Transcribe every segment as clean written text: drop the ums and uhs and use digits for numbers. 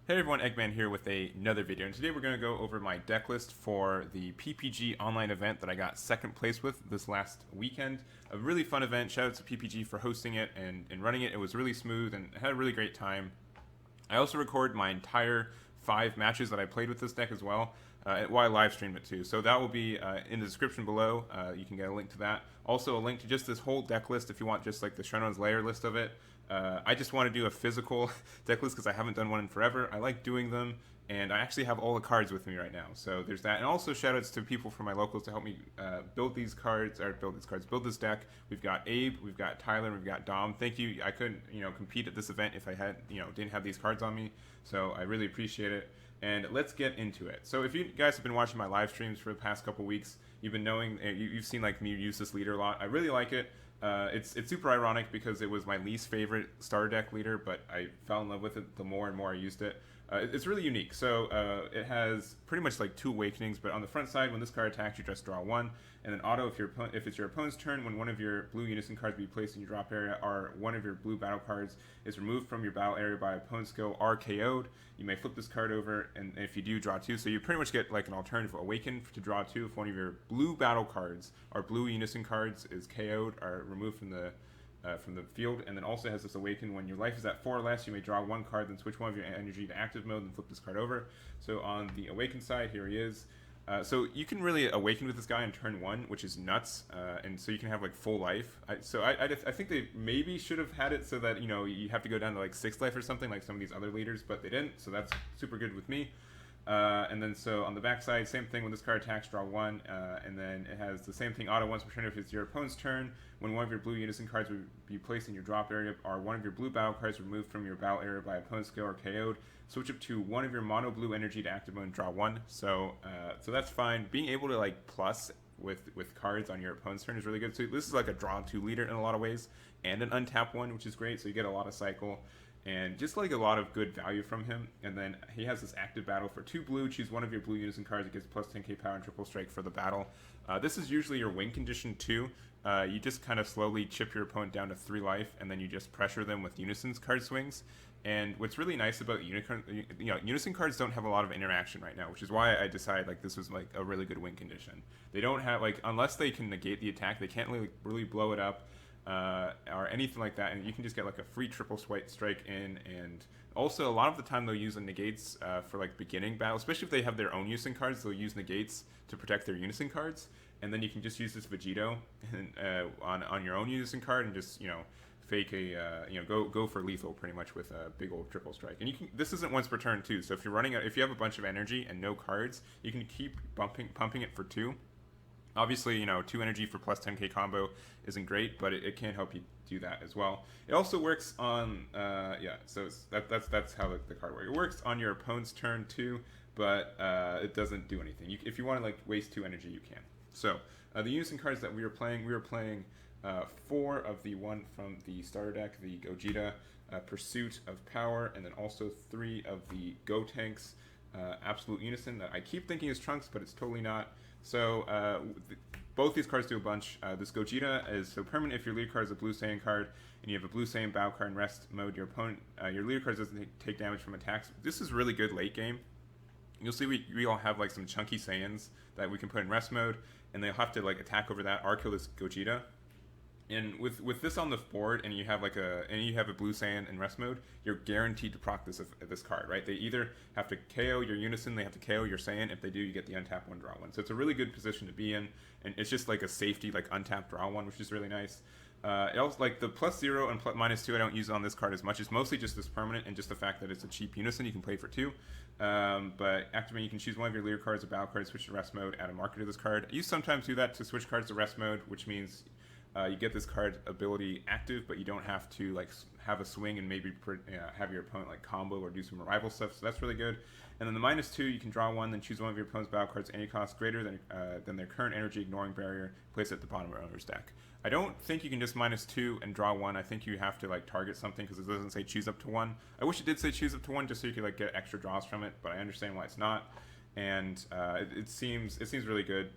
Hey everyone, Egman here with another video, and today we're going to go over my deck list for the PPG online event that I got second place with this last weekend. A really fun event. Shout out to PPG for hosting it and running it. It was really smooth and I had a really great time. I also recorded my entire 5 matches that I played with this deck as well, while I live streamed it too. So that will be in the description below. You can get a link to that. Also a link to just this whole deck list if you want just like the Shoutouts layer list of it. I just want to do a physical deck list because I haven't done one in forever. I like doing them, and I actually have all the cards with me right now. So there's that. And also shoutouts to people from my locals to help me build these cards, build this deck. We've got Abe, we've got Tyler, we've got Dom. Thank you. I couldn't, compete at this event if I had, didn't have these cards on me. So I really appreciate it. And let's get into it. So if you guys have been watching my live streams for the past couple weeks, you've been knowing, you've seen like me use this leader a lot. I really like it. It's super ironic because it was my least favorite starter deck leader, but I fell in love with it the more and more I used it. It's really unique. So it has pretty much like 2 awakenings, but on the front side, when this card attacks, you just draw 1, and then auto if it's your opponent's turn, when one of your blue Unison cards be placed in your drop area, or one of your blue battle cards is removed from your battle area by opponent's skill or KO'd, you may flip this card over, and if you do, draw 2. So you pretty much get like an alternative awaken to draw 2 if one of your blue battle cards or blue Unison cards is KO'd or removed from the field, and then also has this awaken when your life is at 4 or less, you may draw 1 card, then switch one of your energy to active mode and flip this card over. So on the awaken side, here he is. So you can really awaken with this guy on turn 1, which is nuts, and so you can have like full life. I think they maybe should have had it so that you have to go down to like 6 life or something like some of these other leaders, but they didn't, so that's super good with me. And then so on the back side, same thing. When this card attacks, draw 1, and then it has the same thing, auto once per turn if it's your opponent's turn. When one of your blue Unison cards would be placed in your drop area, or one of your blue battle cards removed from your battle area by opponent's skill or KO'd, switch up to one of your mono blue energy to active mode and draw 1. So that's fine. Being able to like plus with cards on your opponent's turn is really good. So this is like a draw 2 leader in a lot of ways, and an untap one, which is great. So you get a lot of cycle. And just like a lot of good value from him. And then he has this active battle for 2 blue. Choose one of your blue Unison cards. It gets plus 10k power and triple strike for the battle. This is usually your win condition too. You just kind of slowly chip your opponent down to 3 life, and then you just pressure them with Unison's card swings. And what's really nice about Unison cards don't have a lot of interaction right now, which is why I decided like this was like a really good win condition. They don't have like, unless they can negate the attack, they can't really blow it up. Or anything like that, and you can just get like a free triple strike in. And also a lot of the time they'll use the negates for like beginning battle, especially if they have their own Unison cards. They'll use negates to protect their Unison cards, and then you can just use this Vegito on your own Unison card and just fake a go for lethal pretty much with a big old triple strike. And this isn't once per turn too, so if you have a bunch of energy and no cards, you can keep pumping it for 2. Obviously, 2 energy for plus 10k combo isn't great, but it can help you do that as well. It also works on, so that's how the card works. It works on your opponent's turn too, but it doesn't do anything. If you want to like waste 2 energy, you can. So the Unison cards that we were playing 4 of the one from the starter deck, the Gogeta, Pursuit of Power, and then also 3 of the Go Tanks, Absolute Unison, that I keep thinking is Trunks, but it's totally not. So both these cards do a bunch. This Gogeta is so permanent if your leader card is a blue Saiyan card and you have a blue Saiyan battle card in rest mode. Your opponent, your leader card doesn't take damage from attacks. This is really good late game. You'll see we all have like some chunky Saiyans that we can put in rest mode, and they'll have to like attack over that or kill this Gogeta. And with this on the board, and you have a blue Saiyan in rest mode, you're guaranteed to proc this card, right? They either have to KO your Unison, they have to KO your Saiyan. If they do, you get the untap 1, draw 1. So it's a really good position to be in, and it's just like a safety like untap draw 1, which is really nice. It also, like the +0 and -2, I don't use on this card as much. It's mostly just this permanent and just the fact that it's a cheap Unison. You can play for 2. But activate, you can choose one of your leader cards or battle cards, switch to rest mode, add a marker to this card. You sometimes do that to switch cards to rest mode, which means you get this card ability active, but you don't have to like have a swing and maybe have your opponent like combo or do some arrival stuff. So that's really good. And then the -2, you can draw 1, then choose one of your opponent's battle cards any cost greater than their current energy ignoring barrier. Place it at the bottom of your owner's deck. I don't think you can just -2 and draw 1. I think you have to like target something because it doesn't say choose up to 1. I wish it did say choose up to 1 just so you could like get extra draws from it, but I understand why it's not. And it seems really good.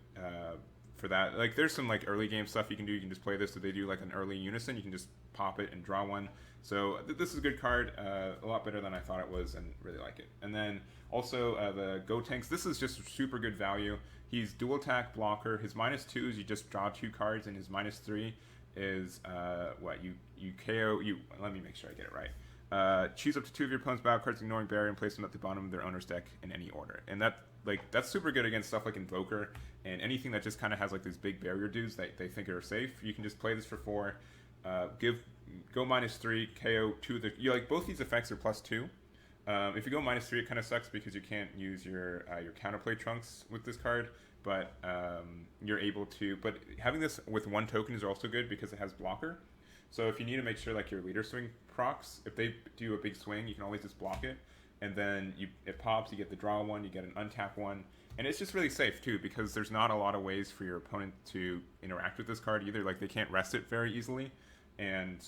for that. Like there's some like early game stuff you can do. You can just play this. So they do like an early Unison. You can just pop it and draw one. So this is a good card, a lot better than I thought it was, and really like it. And then also the Go Tanks. This is just super good value. He's dual attack blocker. His -2 is you just draw 2 cards, and his -3 is what you KO. Let me make sure I get it right. Choose up to 2 of your opponent's battle cards, ignoring barrier, and place them at the bottom of their owner's deck in any order. And that's super good against stuff like Invoker and anything that just kind of has like these big barrier dudes that they think are safe. You can just play this for 4. Go -3, KO 2 of the. Like both these effects are +2. If you go -3, it kind of sucks because you can't use your counterplay trunks with this card, but you're able to. But having this with 1 token is also good because it has blocker. So if you need to make sure like your leader swing procs, if they do a big swing, you can always just block it, and then it pops. You get the draw 1, you get an untap 1, and it's just really safe too because there's not a lot of ways for your opponent to interact with this card either. Like they can't rest it very easily. And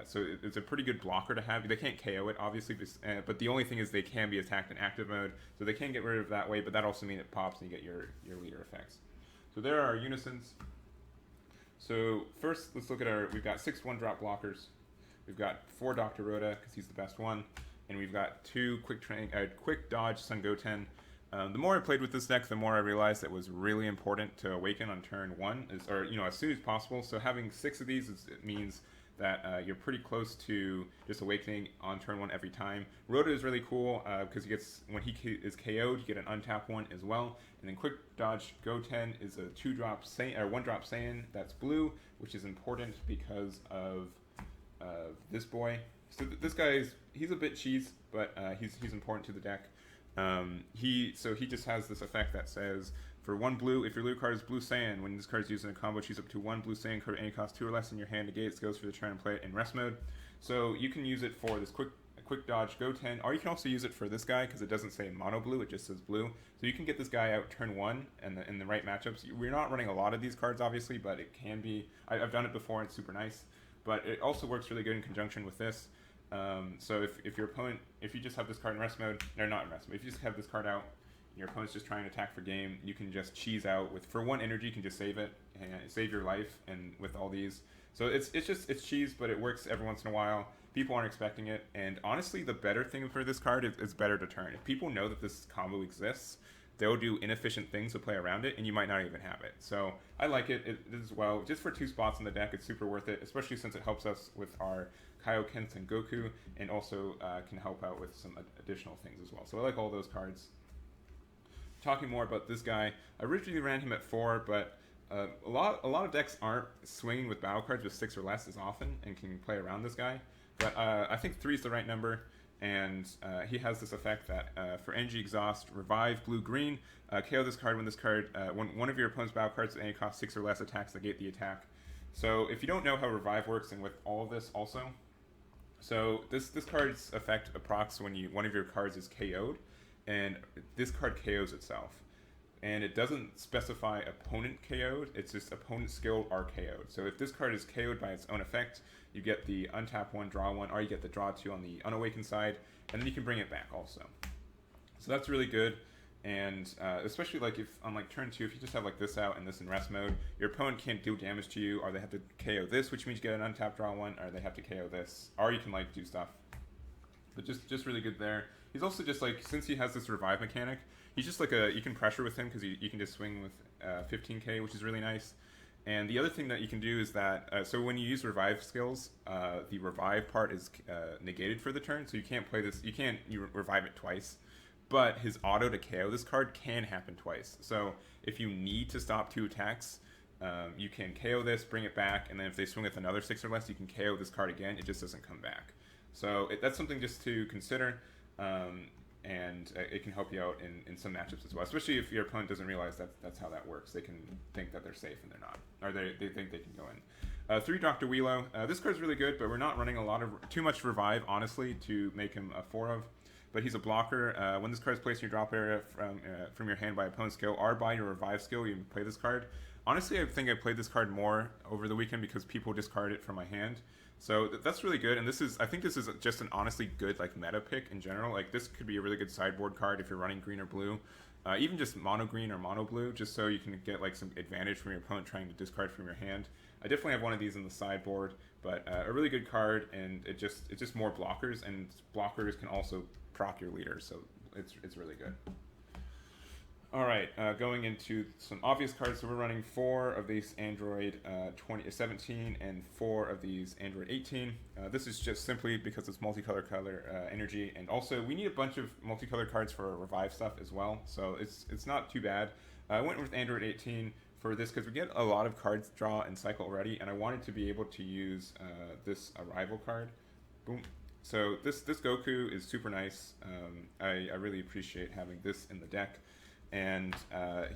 so it's a pretty good blocker to have. They can't KO it, obviously, but the only thing is they can be attacked in active mode, so they can get rid of it that way, but that also means it pops and you get your leader effects. So there are our Unisons. So first, let's look at we've got 6 1-drop blockers. We've got 4 Dr. Rhoda, because he's the best one, and we've got 2 quick dodge Sun Goten. The more I played with this deck, the more I realized it was really important to awaken on turn 1, or as soon as possible. So having 6 of these it means that you're pretty close to just awakening on turn 1 every time. Rhoda is really cool because when he is KO'd, you get an untap 1 as well. And then quick dodge Goten is a 2-drop Saiyan, or 1-drop Saiyan that's blue, which is important because of this boy. So this guy he's a bit cheese, but he's important to the deck. He just has this effect that says for 1 blue, if your blue card is blue Saiyan, when this card is used in a combo, choose up to 1 blue Saiyan card at any cost 2 or less in your hand, negates, goes for the turn, and play it in rest mode. So you can use it for this quick dodge Goten, or you can also use it for this guy because it doesn't say mono blue, it just says blue. So you can get this guy out turn 1 and in the right matchups. We're not running a lot of these cards obviously, but it can be. I've done it before and it's super nice. But it also works really good in conjunction with this. So if your opponent, if you just have this card in rest mode, or not in rest mode, if you just have this card out, and your opponent's just trying to attack for game, you can just cheese out for 1 energy, you can just save it and save your life, and with all these. So it's cheese, but it works every once in a while. People aren't expecting it, and honestly, the better thing for this card is better to turn. If people know that this combo exists, they'll do inefficient things to play around it, and you might not even have it. So I like it as well. Just for 2 spots in the deck, it's super worth it, especially since it helps us with our Kaioken and Goku, and also can help out with some additional things as well. So I like all those cards. Talking more about this guy, I originally ran him at 4, but a lot of decks aren't swinging with battle cards with 6 or less as often and can play around this guy. But I think 3 is the right number, and he has this effect that for energy exhaust, revive blue-green, KO this card when when one of your opponent's battle cards at any cost 6 or less attacks, negate the attack. So if you don't know how revive works, and with all of this also, so this card's effect approx when one of your cards is KO'd, and this card KOs itself. And it doesn't specify opponent KO'd, it's just opponent skilled are KO'd. So if this card is KO'd by its own effect, you get the untap 1, draw 1, or you get the draw 2 on the unawakened side, and then you can bring it back also. So that's really good. And especially like if on like turn 2, if you just have like this out and this in rest mode, your opponent can't do damage to you, or they have to KO this, which means you get an untap draw 1, or they have to KO this, or you can like do stuff. But just really good there. He's also just like, since he has this revive mechanic, he's just like you can pressure with him because you can just swing with 15k, which is really nice. And the other thing that you can do is that, so when you use revive skills, the revive part is negated for the turn, so you can't play this, you revive it twice. But his auto to KO this card can happen twice. So if you need to stop 2 attacks, you can KO this, bring it back, and then if they swing with another 6 or less, you can KO this card again, it just doesn't come back. So that's something just to consider, and it can help you out in some matchups as well, especially if your opponent doesn't realize that's how that works. They can think that they're safe and they're not, or they think they can go in. 3 Dr. Wheelo. This card's really good, but we're not running too much revive, honestly, to make him a 4 of. But he's a blocker. When this card is placed in your drop area from your hand by opponent's skill or by your revive skill, you can play this card. Honestly, I think I played this card more over the weekend because people discard it from my hand. So that's really good, and I think this is just an honestly good like meta pick in general. Like this could be a really good sideboard card if you're running green or blue, even just mono green or mono blue, just so you can get like some advantage from your opponent trying to discard from your hand. I definitely have one of these in the sideboard, but a really good card, and it's just more blockers, and blockers can also proc your leader, so it's really good. All right, going into some obvious cards. So we're running 4 of these Android 17 and 4 of these Android 18. This is just simply because it's multicolor energy, and also we need a bunch of multicolor cards for revive stuff as well. So it's not too bad. I went with Android 18 for this because we get a lot of cards draw and cycle already, and I wanted to be able to use this arrival card. Boom. So this Goku is super nice. I really appreciate having this in the deck. And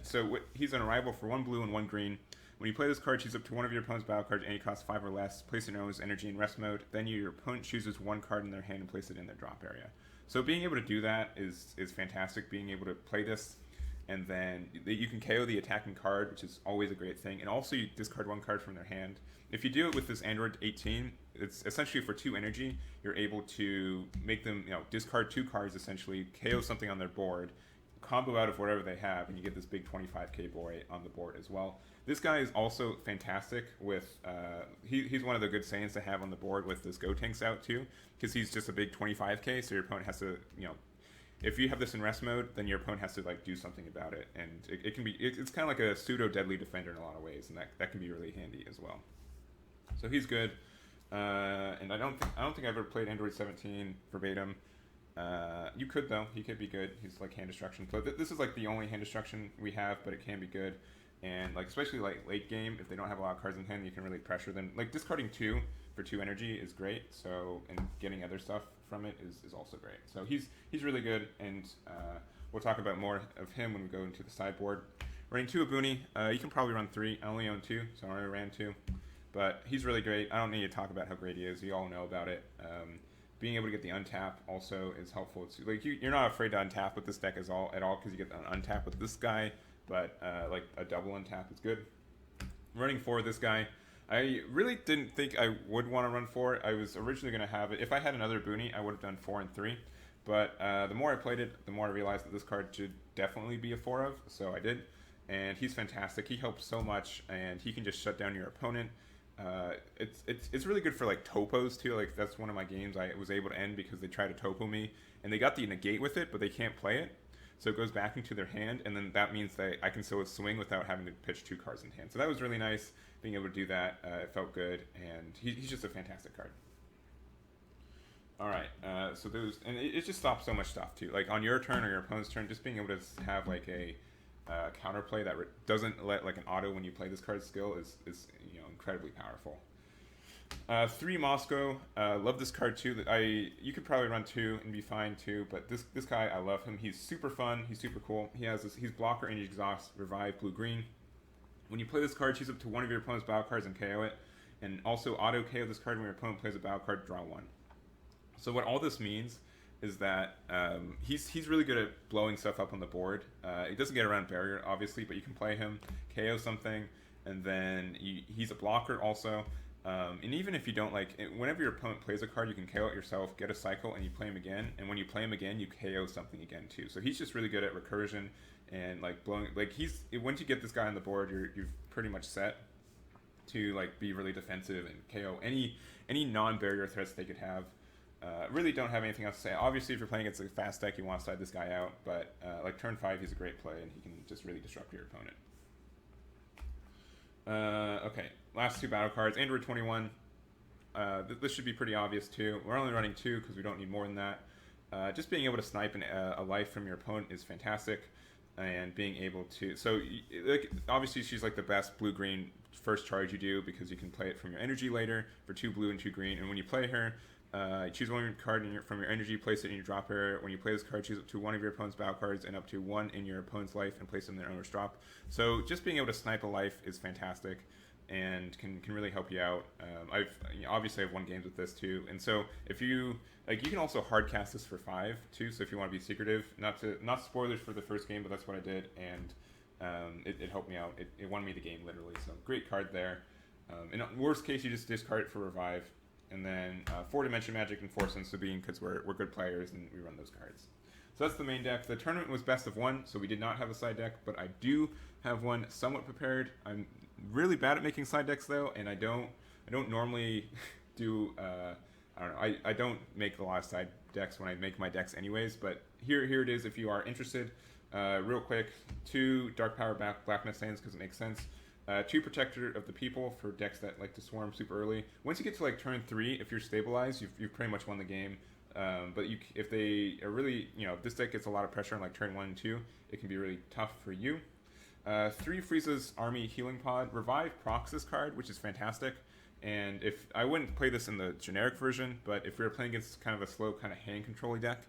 so he's an arrival for 1 blue and 1 green. When you play this card, choose up to one of your opponent's battle cards, any cost 5 or less. Place it in its energy in rest mode. Then your opponent chooses 1 card in their hand and place it in their drop area. So being able to do that is fantastic. Being able to play this, and then you can KO the attacking card, which is always a great thing. And also you discard 1 card from their hand. If you do it with this Android 18, it's essentially for 2 energy. You're able to make them discard 2 cards essentially, KO something on their board, combo out of whatever they have, and you get this big 25k boy on the board as well. This guy is also fantastic with, he's one of the good Saiyans to have on the board with this Gotenks out too, because he's just a big 25k, so your opponent has to, if you have this in rest mode, then your opponent has to like do something about it, and it can be, it's kind of like a pseudo deadly defender in a lot of ways, and that can be really handy as well. So he's good, and I don't think I've ever played Android 17 verbatim. You could though. He could be good. He's like hand destruction. But this is like the only hand destruction we have, but it can be good. And like especially like late game, if they don't have a lot of cards in hand, you can really pressure them. Like discarding 2 for 2 energy is great. So and getting other stuff from it is also great. So he's really good, and we'll talk about more of him when we go into the sideboard. Running 2 Abuni. You can probably run 3. I only own 2, so I already ran 2. But he's really great. I don't need to talk about how great he is. You all know about it. Being able to get the untap also is helpful. It's like you're not afraid to untap with this deck at all because you get an untap with this guy, but like a double untap is good. Running 4 this guy, I really didn't think I would want to run 4. I was originally going to have it. If I had another Boony, I would have done 4 and 3. But the more I played it, the more I realized that this card should definitely be a 4 of, so I did. And he's fantastic. He helps so much, and he can just shut down your opponent. It's really good for like topos too. Like that's one of my games I was able to end because they tried to topo me, and they got the negate with it, but they can't play it. So it goes back into their hand, and then that means that I can still swing without having to pitch 2 cards in hand. So that was really nice, being able to do that. It felt good, and he's just a fantastic card. All right, so those, and it just stops so much stuff too. Like on your turn or your opponent's turn, just being able to have like a counterplay that doesn't let like an auto when you play this card skill is incredibly powerful. 3 Moscow, love this card too. You could probably run 2 and be fine too, but this guy, I love him. He's super fun. He's super cool. He's blocker, energy exhaust, revive, blue green. When you play this card, choose up to one of your opponent's battle cards and KO it, and also auto KO this card when your opponent plays a battle card. Draw 1. So what all this means is that he's really good at blowing stuff up on the board. He doesn't get around barrier, obviously, but you can play him, KO something, and then he's a blocker also. And even if you don't whenever your opponent plays a card, you can KO it yourself, get a cycle, and you play him again. And when you play him again, you KO something again too. So he's just really good at recursion and like blowing. Like once you get this guy on the board, you've pretty much set to like be really defensive and KO any non-barrier threats they could have. Really don't have anything else to say. Obviously, if you're playing against a fast deck, you want to side this guy out, but like turn 5, he's a great play, and he can just really disrupt your opponent. Okay, last 2 battle cards. Android 21. This should be pretty obvious too. We're only running 2 because we don't need more than that. Just being able to snipe a life from your opponent is fantastic, and being able to obviously she's like the best blue-green first charge you do because you can play it from your energy later for 2 blue and 2 green, and when you play her. Choose one card from your energy, place it in your drop area. When you play this card, choose up to one of your opponent's battle cards and up to 1 in your opponent's life and place them in their owner's drop. So just being able to snipe a life is fantastic and can really help you out. Obviously I've won games with this too, and so if you you can also hard cast this for 5 too. So if you want to be secretive, not spoilers for the first game, but that's what I did, and it helped me out. It won me the game literally. So great card there. In worst case, you just discard it for revive. and then 4-dimension magic and Force and Sabine because we're good players and we run those cards. So that's the main deck. The tournament was best of 1, so we did not have a side deck, but I do have one somewhat prepared. I'm really bad at making side decks though, and I don't normally do I don't know. I don't make a lot of side decks when I make my decks anyways, but here it is if you are interested. Real quick, 2 Dark Power Blackness Sands because it makes sense. 2 Protector of the People for decks that like to swarm super early. Once you get to like turn 3, if you're stabilized, you've pretty much won the game. But if they are really, if this deck gets a lot of pressure on like turn 1 and 2, it can be really tough for you. 3 Frieza's Army Healing Pod. Revive procs this card, which is fantastic. And if I wouldn't play this in the generic version, but if we were playing against kind of a slow kind of hand control deck,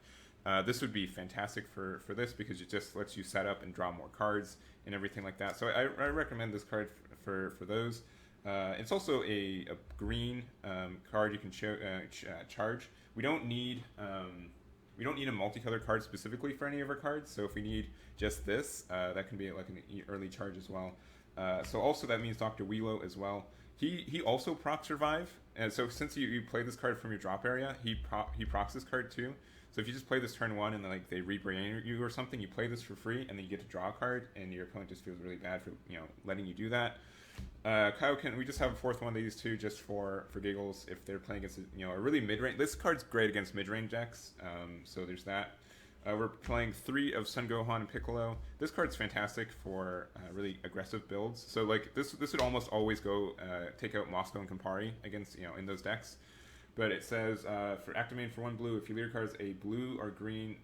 this would be fantastic for this because it just lets you set up and draw more cards and everything like that. So I recommend this card for those. It's also a green card you can charge. We don't need a multicolored card specifically for any of our cards. So if we need just this, that can be like an early charge as well. So also that means Dr. Wheelo as well. He also procs Revive, and so since you play this card from your drop area, he procs this card too. So if you just play this turn 1 and then like they rebrain you or something, you play this for free, and then you get to draw a card, and your opponent just feels really bad for letting you do that. Kaioken, we just have a 4th one of these two just for giggles if they're playing against a really mid-range. This card's great against mid-range decks, so there's that. We're playing 3 of Son Gohan and Piccolo. This card's fantastic for really aggressive builds. So like this would almost always go take out Moscow and Campari against in those decks. But it says for activate for 1 blue, if your leader card is a blue or green,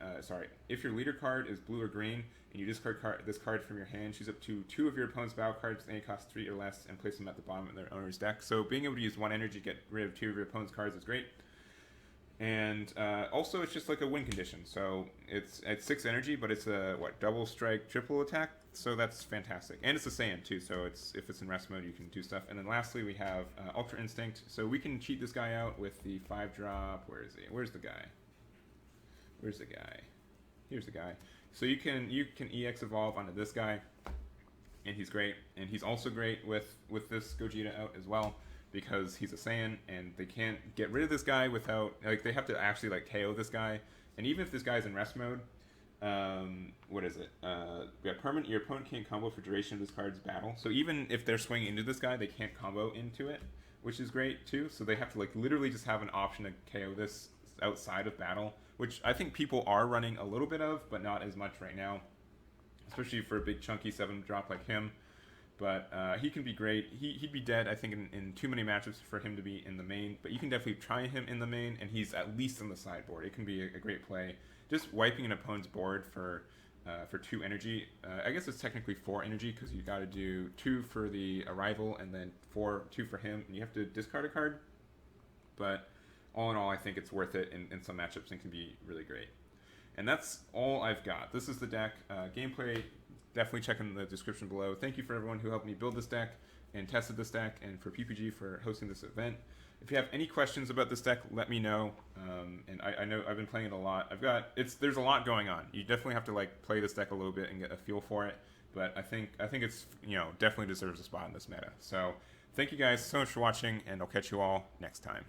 if your leader card is blue or green and you discard this card from your hand, choose up to 2 of your opponent's battle cards, and they cost 3 or less, and place them at the bottom of their owner's deck. So being able to use 1 energy to get rid of 2 of your opponent's cards is great. And also it's just like a win condition. So it's at 6 energy, but it's a double strike, triple attack. So that's fantastic. And it's a Saiyan too, so if it's in rest mode, you can do stuff. And then lastly, we have Ultra Instinct. So we can cheat this guy out with the 5-drop. Where is he? Where's the guy? Where's the guy? Here's the guy. So you can EX evolve onto this guy, and he's great. And he's also great with this Gogeta out as well, because he's a Saiyan, and they can't get rid of this guy without, they have to actually KO this guy. And even if this guy's in rest mode, what is it? Your opponent can't combo for duration of this card's battle. So even if they're swinging into this guy, they can't combo into it, which is great too. So they have to literally just have an option to KO this outside of battle, which I think people are running a little bit of, but not as much right now, especially for a big chunky 7-drop like him. But he can be great. He'd be dead, I think, in too many matchups for him to be in the main. But you can definitely try him in the main, and he's at least on the sideboard. It can be a great play. Just wiping an opponent's board for 2 energy. I guess it's technically 4 energy because you got to do 2 for the arrival and then 2 for him. And you have to discard a card. But all in all, I think it's worth it in some matchups and can be really great. And that's all I've got. This is the deck. Gameplay, definitely check in the description below. Thank you for everyone who helped me build this deck and tested this deck, and for PPG for hosting this event. If you have any questions about this deck, let me know. And I know I've been playing it a lot. There's a lot going on. You definitely have to play this deck a little bit and get a feel for it. But I think it's definitely deserves a spot in this meta. So thank you guys so much for watching, and I'll catch you all next time.